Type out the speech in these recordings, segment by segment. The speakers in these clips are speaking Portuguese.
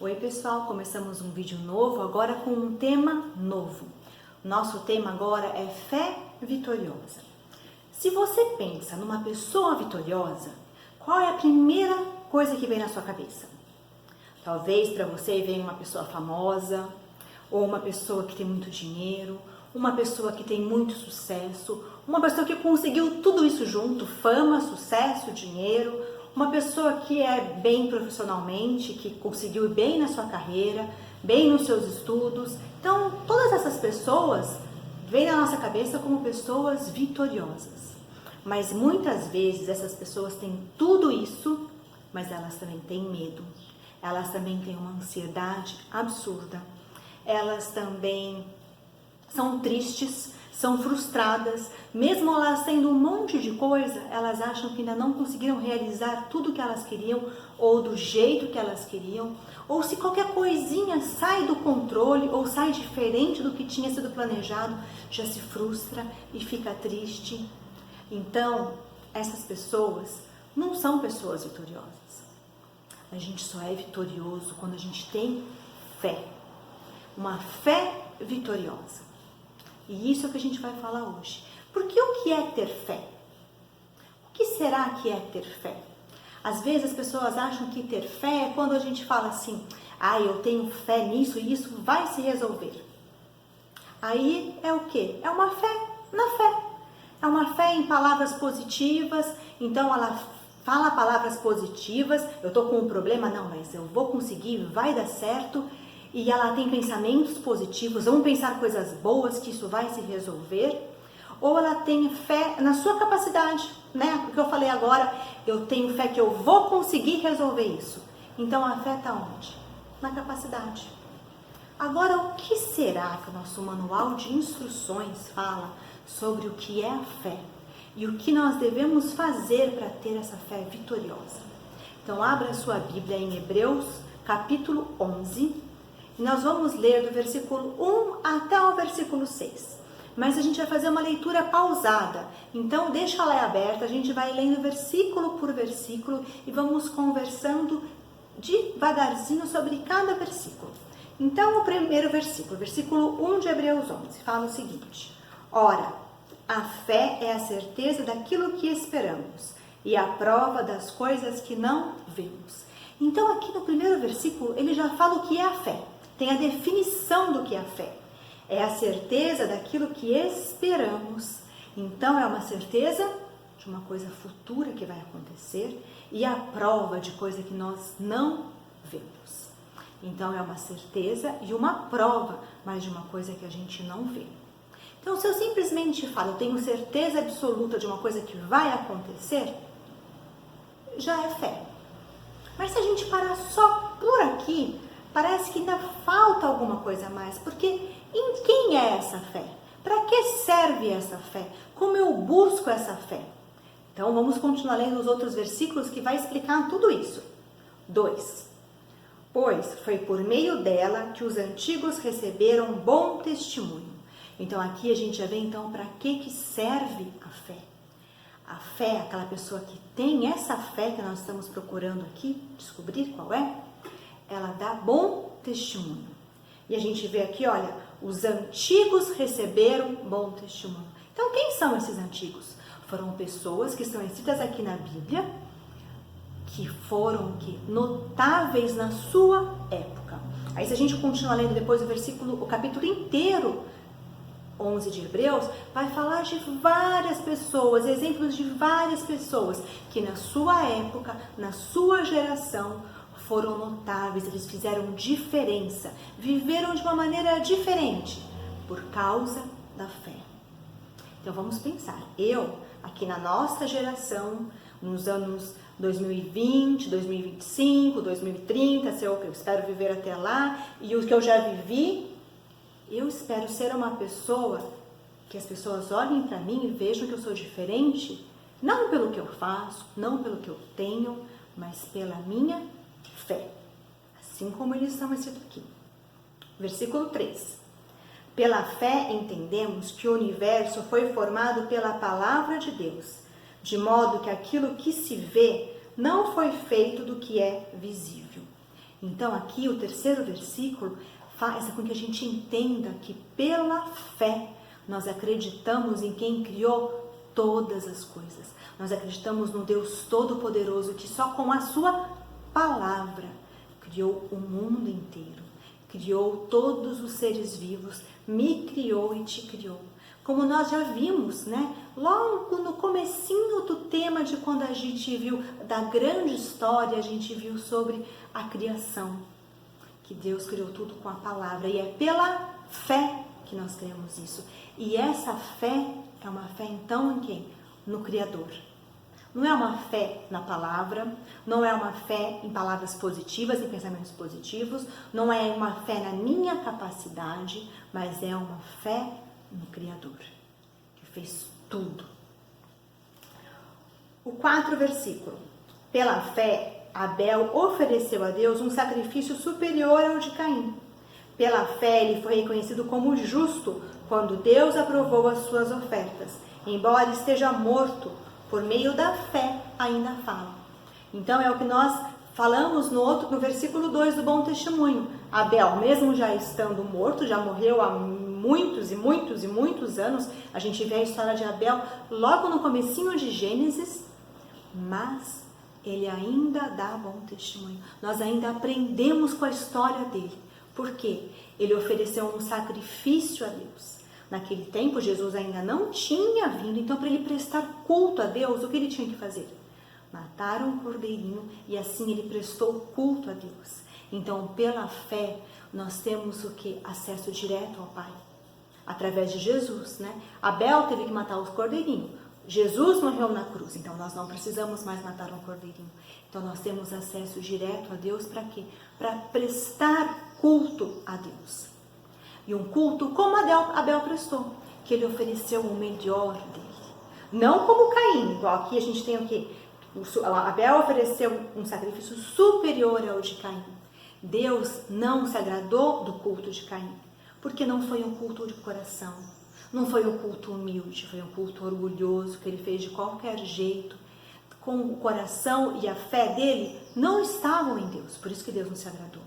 Oi pessoal, começamos um vídeo novo, agora com um tema novo. Nosso tema agora é fé vitoriosa. Se você pensa numa pessoa vitoriosa, qual é a primeira coisa que vem na sua cabeça? Talvez para você venha uma pessoa famosa, ou uma pessoa que tem muito dinheiro, uma pessoa que tem muito sucesso, uma pessoa que conseguiu tudo isso junto, fama, sucesso, dinheiro, uma pessoa que é bem profissionalmente, que conseguiu ir bem na sua carreira, bem nos seus estudos. Então, todas essas pessoas vêm na nossa cabeça como pessoas vitoriosas. Mas muitas vezes essas pessoas têm tudo isso, mas elas também têm medo. Elas também têm uma ansiedade absurda. Elas também são tristes, são frustradas, mesmo elas tendo um monte de coisa, elas acham que ainda não conseguiram realizar tudo que elas queriam, ou do jeito que elas queriam, ou se qualquer coisinha sai do controle, ou sai diferente do que tinha sido planejado, já se frustra e fica triste. Então, essas pessoas não são pessoas vitoriosas. A gente só é vitorioso quando a gente tem fé. Uma fé vitoriosa. E isso é o que a gente vai falar hoje. Porque o que é ter fé? O que será que é ter fé? Às vezes as pessoas acham que ter fé é quando a gente fala assim, eu tenho fé nisso e isso vai se resolver. Aí é o quê? É uma fé na fé. É uma fé em palavras positivas, então ela fala palavras positivas, eu tô com um problema, não, mas eu vou conseguir, vai dar certo. E ela tem pensamentos positivos, vamos pensar coisas boas, que isso vai se resolver. Ou ela tem fé na sua capacidade, né? Porque eu falei agora, eu tenho fé que eu vou conseguir resolver isso. Então a fé está onde? Na capacidade. Agora, o que será que o nosso manual de instruções fala sobre o que é a fé? E o que nós devemos fazer para ter essa fé vitoriosa? Então abra sua Bíblia em Hebreus, capítulo 11. Nós vamos ler do versículo 1 até o versículo 6. Mas a gente vai fazer uma leitura pausada. Então, deixa ela aberta, a gente vai lendo versículo por versículo e vamos conversando devagarzinho sobre cada versículo. Então, o primeiro versículo, versículo 1 de Hebreus 11, fala o seguinte. Ora, a fé é a certeza daquilo que esperamos e a prova das coisas que não vemos. Então, aqui no primeiro versículo, ele já fala o que é a fé. Tem a definição do que é a fé. É a certeza daquilo que esperamos. Então, é uma certeza de uma coisa futura que vai acontecer e a prova de coisa que nós não vemos. Então, é uma certeza e uma prova, mas de uma coisa que a gente não vê. Então, se eu simplesmente falo, eu tenho certeza absoluta de uma coisa que vai acontecer, já é fé. Mas se a gente parar só por aqui, parece que ainda falta alguma coisa a mais, porque em quem é essa fé? Para que serve essa fé? Como eu busco essa fé? Então vamos continuar lendo os outros versículos que vai explicar tudo isso. 2. Pois foi por meio dela que os antigos receberam bom testemunho. Então aqui a gente já vê então para que serve a fé. A fé, aquela pessoa que tem essa fé que nós estamos procurando aqui, descobrir qual é, ela dá bom testemunho. E a gente vê aqui, olha, os antigos receberam bom testemunho. Então, quem são esses antigos? Foram pessoas que estão escritas aqui na Bíblia, que foram notáveis na sua época. Aí, se a gente continuar lendo depois o capítulo inteiro, 11 de Hebreus, vai falar de várias pessoas, exemplos de várias pessoas que na sua época, na sua geração, foram notáveis, eles fizeram diferença, viveram de uma maneira diferente, por causa da fé. Então vamos pensar, eu, aqui na nossa geração, nos anos 2020, 2025, 2030, se eu espero viver até lá, e o que eu já vivi, eu espero ser uma pessoa que as pessoas olhem para mim e vejam que eu sou diferente, não pelo que eu faço, não pelo que eu tenho, mas pela minha fé, assim como eles estão escritos aqui. Versículo 3. Pela fé entendemos que o universo foi formado pela palavra de Deus, de modo que aquilo que se vê não foi feito do que é visível. Então aqui o terceiro versículo faz com que a gente entenda que pela fé nós acreditamos em quem criou todas as coisas. Nós acreditamos no Deus Todo-Poderoso que só com a sua palavra criou o mundo inteiro, criou todos os seres vivos, me criou e te criou. Como nós já vimos, né? Logo no comecinho do tema de quando a gente viu da grande história, a gente viu sobre a criação, que Deus criou tudo com a palavra, e é pela fé que nós cremos isso. E essa fé é uma fé então em quem? No Criador. Não é uma fé na palavra, não é uma fé em palavras positivas, em pensamentos positivos, não é uma fé na minha capacidade, mas é uma fé no Criador, que fez tudo. O 4 versículo. Pela fé, Abel ofereceu a Deus um sacrifício superior ao de Caim. Pela fé, ele foi reconhecido como justo quando Deus aprovou as suas ofertas. Embora esteja morto, por meio da fé ainda fala. Então é o que nós falamos no versículo 2 do Bom Testemunho. Abel, mesmo já estando morto, já morreu há muitos e muitos e muitos anos, a gente vê a história de Abel logo no comecinho de Gênesis, mas ele ainda dá bom testemunho. Nós ainda aprendemos com a história dele. Por quê? Ele ofereceu um sacrifício a Deus. Naquele tempo, Jesus ainda não tinha vindo, então para ele prestar culto a Deus, o que ele tinha que fazer? Matar um cordeirinho e assim ele prestou culto a Deus. Então, pela fé, nós temos o que? Acesso direto ao Pai, através de Jesus, né? Abel teve que matar os cordeirinhos. Jesus morreu na cruz, então nós não precisamos mais matar um cordeirinho. Então nós temos acesso direto a Deus para quê? Para prestar culto a Deus. E um culto como Abel prestou, que ele ofereceu o melhor dele. Não como Caim, igual aqui a gente tem o quê? Abel ofereceu um sacrifício superior ao de Caim. Deus não se agradou do culto de Caim, porque não foi um culto de coração. Não foi um culto humilde, foi um culto orgulhoso que ele fez de qualquer jeito. Com o coração e a fé dele não estavam em Deus, por isso que Deus não se agradou.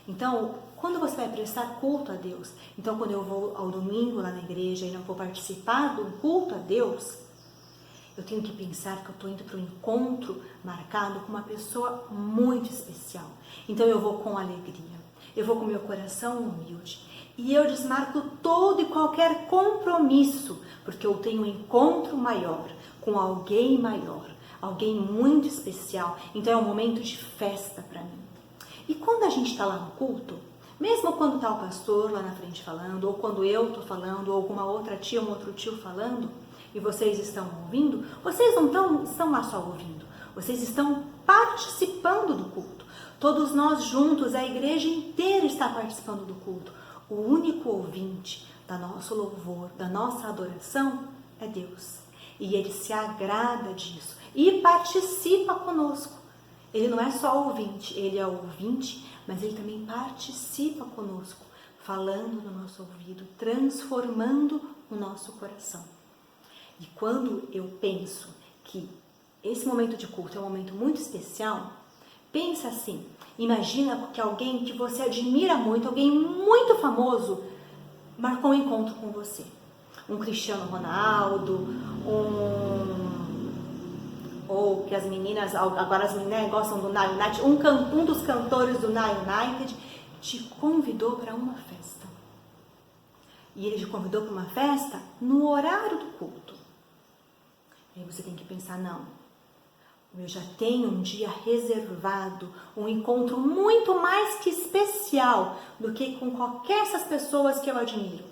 Então, quando você vai prestar culto a Deus, então quando eu vou ao domingo lá na igreja e não vou participar do culto a Deus, eu tenho que pensar que eu estou indo para um encontro marcado com uma pessoa muito especial. Então eu vou com alegria, eu vou com meu coração humilde. E eu desmarco todo e qualquer compromisso, porque eu tenho um encontro maior, com alguém maior, alguém muito especial. Então é um momento de festa para mim. E quando a gente está lá no culto, mesmo quando está o pastor lá na frente falando, ou quando eu estou falando, ou alguma outra tia, um outro tio falando, e vocês estão ouvindo, vocês não estão lá só ouvindo, vocês estão participando do culto. Todos nós juntos, a igreja inteira está participando do culto. O único ouvinte da nosso louvor, da nossa adoração, é Deus. E Ele se agrada disso e participa conosco. Ele não é só ouvinte, Ele é ouvinte, mas Ele também participa conosco, falando no nosso ouvido, transformando o nosso coração. E quando eu penso que esse momento de culto é um momento muito especial, pensa assim, imagina que alguém que você admira muito, alguém muito famoso, marcou um encontro com você. Um Cristiano Ronaldo, ou que as meninas, agora as meninas gostam do Now United, um dos cantores do Now United te convidou para uma festa. E ele te convidou para uma festa no horário do culto. E aí você tem que pensar, não, eu já tenho um dia reservado, um encontro muito mais que especial do que com qualquer dessas pessoas que eu admiro.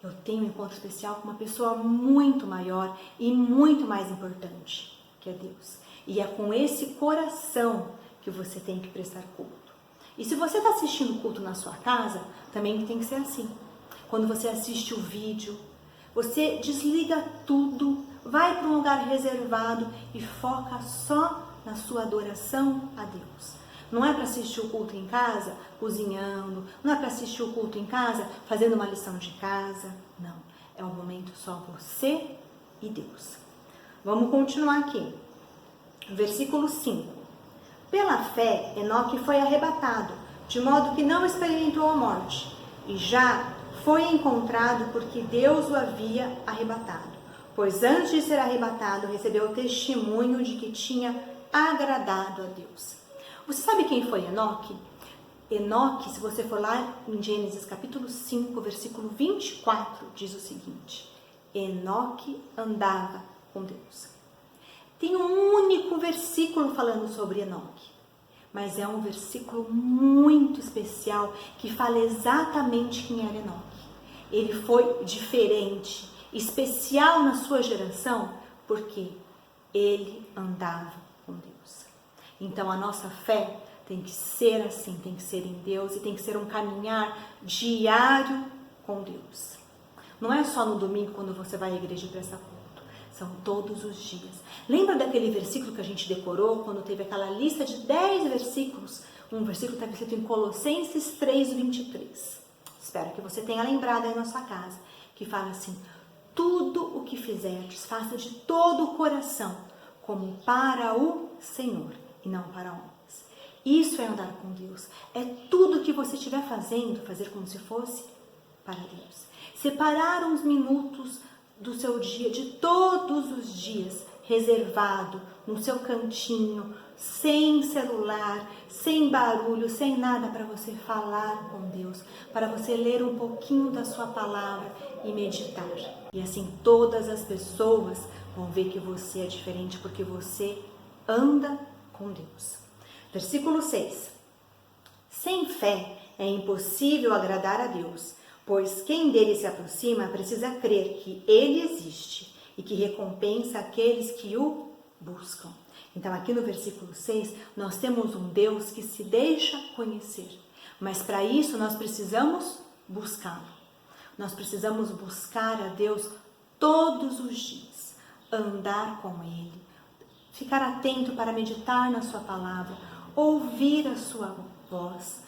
Eu tenho um encontro especial com uma pessoa muito maior e muito mais importante, que é Deus. E é com esse coração que você tem que prestar culto. E se você está assistindo o culto na sua casa, também tem que ser assim. Quando você assiste o vídeo, você desliga tudo, vai para um lugar reservado e foca só na sua adoração a Deus. Não é para assistir o culto em casa cozinhando, não é para assistir o culto em casa fazendo uma lição de casa, não. É um momento só você e Deus. Vamos continuar aqui. Versículo 5. Pela fé, Enoque foi arrebatado, de modo que não experimentou a morte, e já foi encontrado porque Deus o havia arrebatado. Pois antes de ser arrebatado, recebeu o testemunho de que tinha agradado a Deus. Você sabe quem foi Enoque? Enoque, se você for lá em Gênesis capítulo 5, versículo 24, diz o seguinte: Enoque andava com Deus. Tem um único versículo falando sobre Enoque, mas é um versículo muito especial que fala exatamente quem era Enoque. Ele foi diferente, especial na sua geração, porque ele andava com Deus. Então a nossa fé tem que ser assim, tem que ser em Deus e tem que ser um caminhar diário com Deus. Não é só no domingo quando você vai à igreja e presta culto, são todos os dias. Lembra daquele versículo que a gente decorou quando teve aquela lista de 10 versículos? Um versículo está escrito em Colossenses 3:23. Espero que você tenha lembrado aí na sua casa, que fala assim: tudo o que fizerdes, faça de todo o coração, como para o Senhor e não para homens. Isso é andar com Deus. É tudo que você estiver fazendo, fazer como se fosse para Deus. Separar uns minutos do seu dia, de todos os dias, reservado no seu cantinho, sem celular, sem barulho, sem nada, para você falar com Deus, para você ler um pouquinho da sua palavra e meditar. E assim todas as pessoas vão ver que você é diferente, porque você anda com Deus. Versículo 6. Sem fé é impossível agradar a Deus, pois quem dele se aproxima precisa crer que ele existe e que recompensa aqueles que o buscam. Então aqui no versículo 6, nós temos um Deus que se deixa conhecer, mas para isso nós precisamos buscá-lo. Nós precisamos buscar a Deus todos os dias, andar com Ele, ficar atento para meditar na sua palavra, ouvir a sua voz,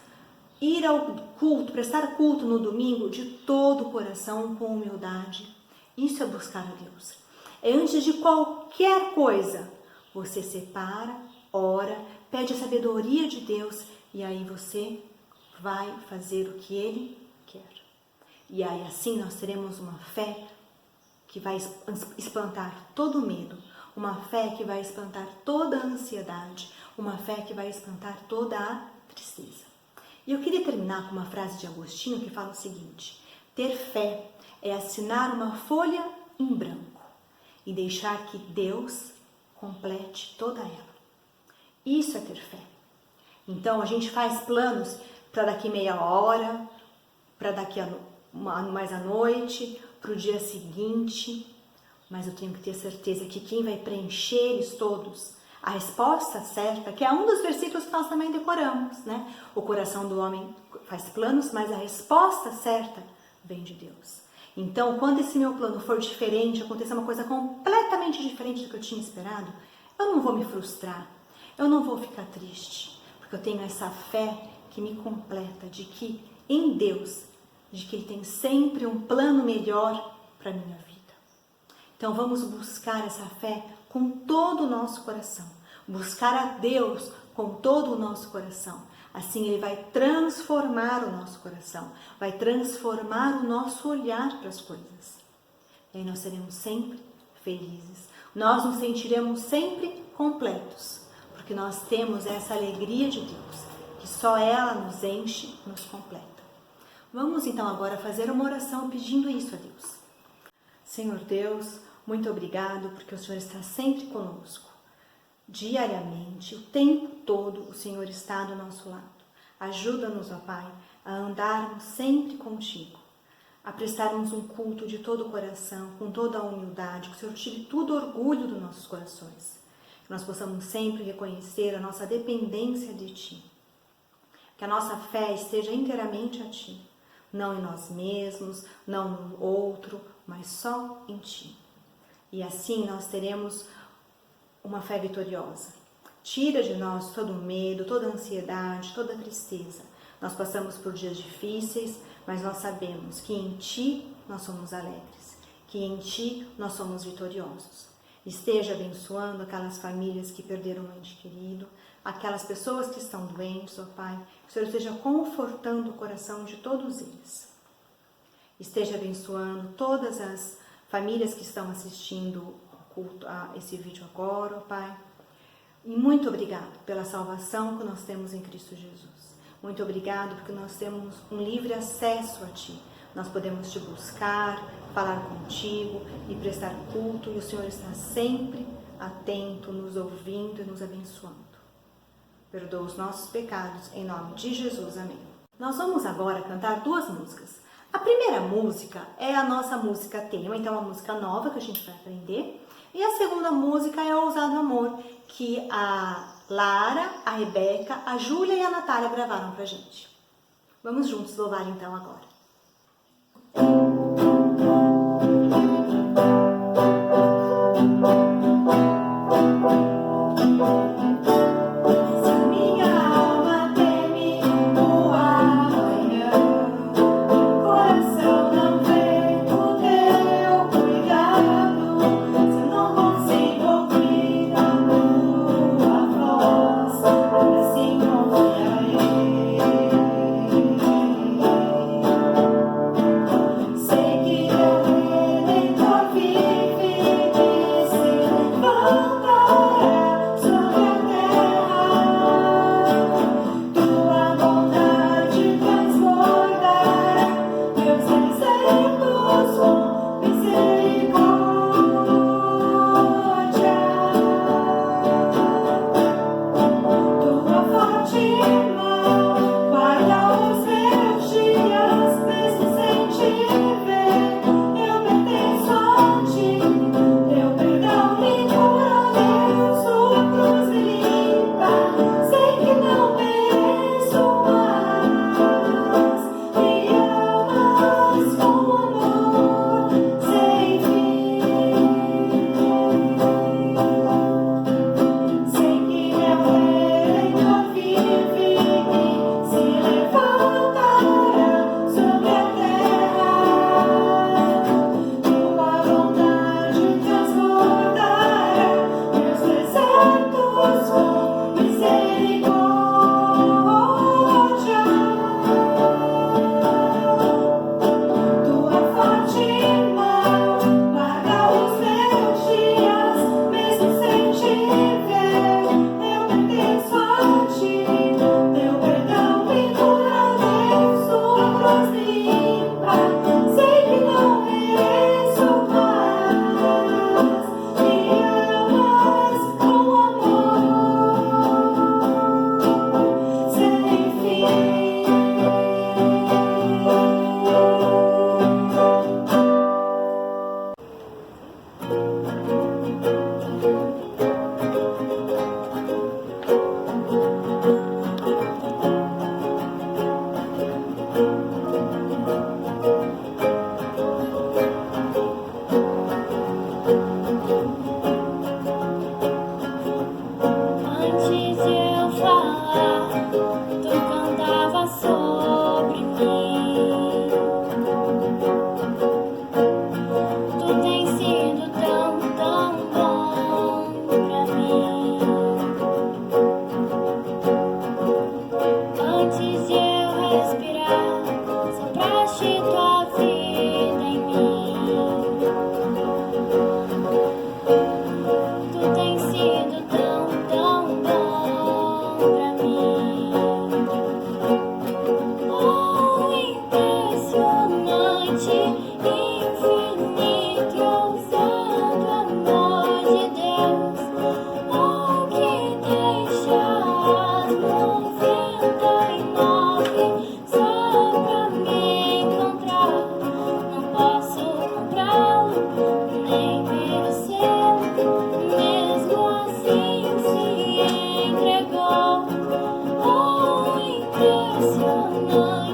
ir ao culto, prestar culto no domingo de todo o coração, com humildade. Isso é buscar a Deus. É antes de qualquer coisa, você separa, ora, pede a sabedoria de Deus e aí você vai fazer o que Ele quer. E aí assim nós teremos uma fé que vai espantar todo o medo, uma fé que vai espantar toda a ansiedade, uma fé que vai espantar toda a tristeza. E eu queria terminar com uma frase de Agostinho que fala o seguinte: ter fé é assinar uma folha em branco e deixar que Deus complete toda ela. Isso é ter fé. Então a gente faz planos para daqui meia hora, para daqui mais à noite, para o dia seguinte, mas eu tenho que ter certeza que quem vai preencher eles todos, a resposta certa, que é um dos versículos que nós também decoramos, né? O coração do homem faz planos, mas a resposta certa vem de Deus. Então, quando esse meu plano for diferente, acontecer uma coisa completamente diferente do que eu tinha esperado, eu não vou me frustrar, eu não vou ficar triste, porque eu tenho essa fé que me completa de que em Deus, de que Ele tem sempre um plano melhor para a minha vida. Então vamos buscar essa fé com todo o nosso coração, buscar a Deus com todo o nosso coração. Assim Ele vai transformar o nosso coração, vai transformar o nosso olhar para as coisas. E aí nós seremos sempre felizes, nós nos sentiremos sempre completos, porque nós temos essa alegria de Deus, que só ela nos enche, nos completa. Vamos então agora fazer uma oração pedindo isso a Deus. Senhor Deus, muito obrigado porque o Senhor está sempre conosco. Diariamente, o tempo todo, o Senhor está do nosso lado. Ajuda-nos, ó Pai, a andarmos sempre contigo, a prestarmos um culto de todo o coração, com toda a humildade, que o Senhor tire todo o orgulho dos nossos corações. Que nós possamos sempre reconhecer a nossa dependência de Ti. Que a nossa fé esteja inteiramente a Ti, não em nós mesmos, não no outro, mas só em Ti. E assim nós teremos uma fé vitoriosa. Tira de nós todo o medo, toda a ansiedade, toda a tristeza. Nós passamos por dias difíceis, mas nós sabemos que em Ti nós somos alegres, que em Ti nós somos vitoriosos. Esteja abençoando aquelas famílias que perderam um ente querido, aquelas pessoas que estão doentes, ó Pai, que o Senhor esteja confortando o coração de todos eles. Esteja abençoando todas as famílias que estão assistindo o culto a esse vídeo agora, ó Pai. E muito obrigado pela salvação que nós temos em Cristo Jesus. Muito obrigado porque nós temos um livre acesso a Ti. Nós podemos Te buscar, falar contigo e prestar culto, e o Senhor está sempre atento, nos ouvindo e nos abençoando. Perdoa os nossos pecados, em nome de Jesus, amém. Nós vamos agora cantar duas músicas. A primeira música é a nossa música tema, então é uma música nova que a gente vai aprender. E a segunda música é Ousado Amor, que a Lara, a Rebeca, a Júlia e a Natália gravaram pra gente. Vamos juntos louvar então agora.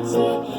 Impressionante.